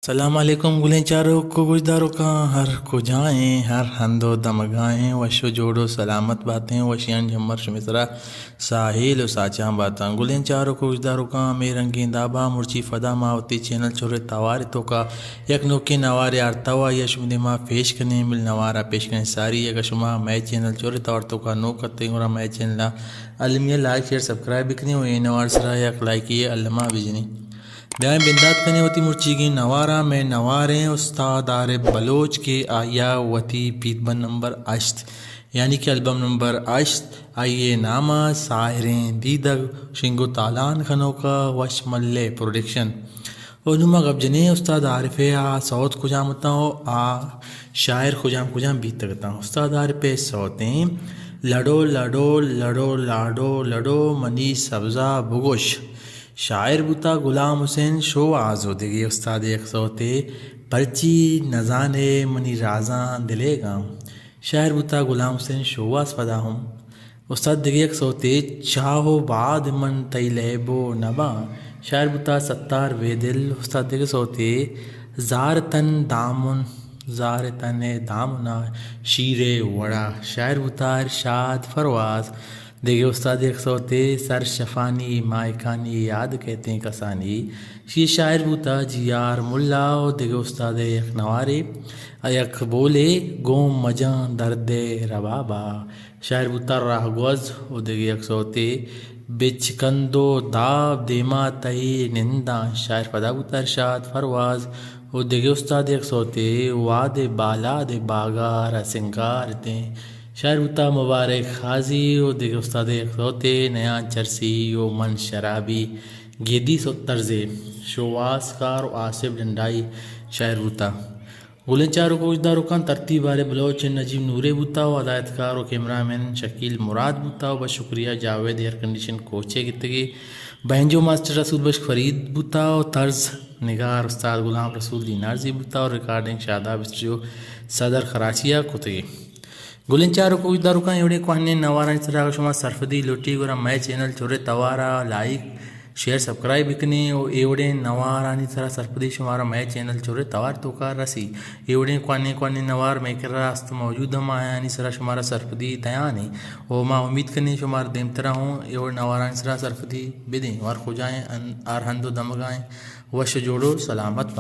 السلام علیکم گلیں چاروں کو گجداروں کا ہر کو جائیں ہر ہندو دمگائیں وشو جوڑو سلامت باتیں وشیان جمر شمسرا ساحل و ساچاں باتاں گلیں چاروں کو گجداروں کا میں رنگین دابا مرچی فدا ماوتی چینل چھوڑے توار تو کا یک نوکی نوار یار توا یا شمدے ما پیش کرنے مل نوارا پیش کرنے ساری یک شما میں چینل چھوڑے توار تو کا نو کرتے گورا میں چینل علمیہ لائک شیئر سبسکرائب بکنے و یہ نوار سرا یک لائکی علمہ بجنی بیائیں بندات کنے وتی مرچی گی نوارا میں نواریں استاد عارف بلوچ کے آیا وتی پیت بن نمبر 8 یعنی کہ البم نمبر 8 آئیے نامہ ساحریں دیدگ شنگو تالان خنو کا وش ملے پروڈکشن نما گب جنے استاد عارف سعود کجامتا ہو شاعر کجام بیت تگتا ہوں استاد عارف سعودیں لڑو لڑو لڑو لاڈو لڑو منی سبزہ بگوش شاعر بوتا غلام حسین شو آزو دیگی استاد ایک سوتے پرچی نزانے منی رازاں دلے گام شاعر بوتا غلام حسین شو آس پدا ہم استاد دیگی ایک سوتے چاہو بعد من تی لہبو نبا شاعر بوتا ستار ویدل استاد دیگی سوتے زارتن دامنا شیر وڑا شاعر بوتا ارشاد فرواز دیگے استاد ایک سوتے سر شفانی مائکانی یاد کہتے ہیں کسانی یہ شاعر بوتا جیار ملا و دیگے استاد ایک نوارے یک بولے گوم مجان درد ربابا شاعر بوتا راہ گوز و دیگے یک سوتے بچکندو داب دیما تہی نندان شاعر پدا بوتا ارشاد فرواز و دیگے استاد ایک سوتے واد بالا دے باگار سنگار دیں شاعر بوتا مبارک خازی و دیگے استاد ایک سوتے نیا چرسی و من شرابی گیدی سو طرز شواس کار و آصف ڈنڈائی شاعر بوتا گلیں چاروں کو اجداروں کا ترتیب والے بلوچ نجیب نورے بوتا و ہدایت کار و کیمرامین شکیل مراد بوتا و بشکریہ جاوید ایئر کنڈیشن کوچے گتگی بہنجو ماسٹر رسول بشک فرید بوتا و طرز نگار استاد غلام رسول دینارزی بوتا اور ریکارڈنگ شاداب اسٹوڈیو صدر کراچیہ کتگی گلیں چاروں کو اجداروں کا ایوڑے کوہنے نوارا اس طرح شما سرفدی لوٹی گورا میں چینل چھوڑے توارا لائک شیئر سبسکرائب بکنے و ایوڑے نوارانی طرح سرفدی شمارا میں چینل چھوڑے توار تو کار رسی ایوڑے کوہنے نوار میں کر رہا است موجود ہم آیا یعنی طرح شمارا سرفدی تیانی و ما امید کرنے شمار دیم طرح ہوں ایوڑے نوارانی طرح سرفدی بدیں اور خجائیں آر ہندو دمگائیں وش جوڑو سلامت بات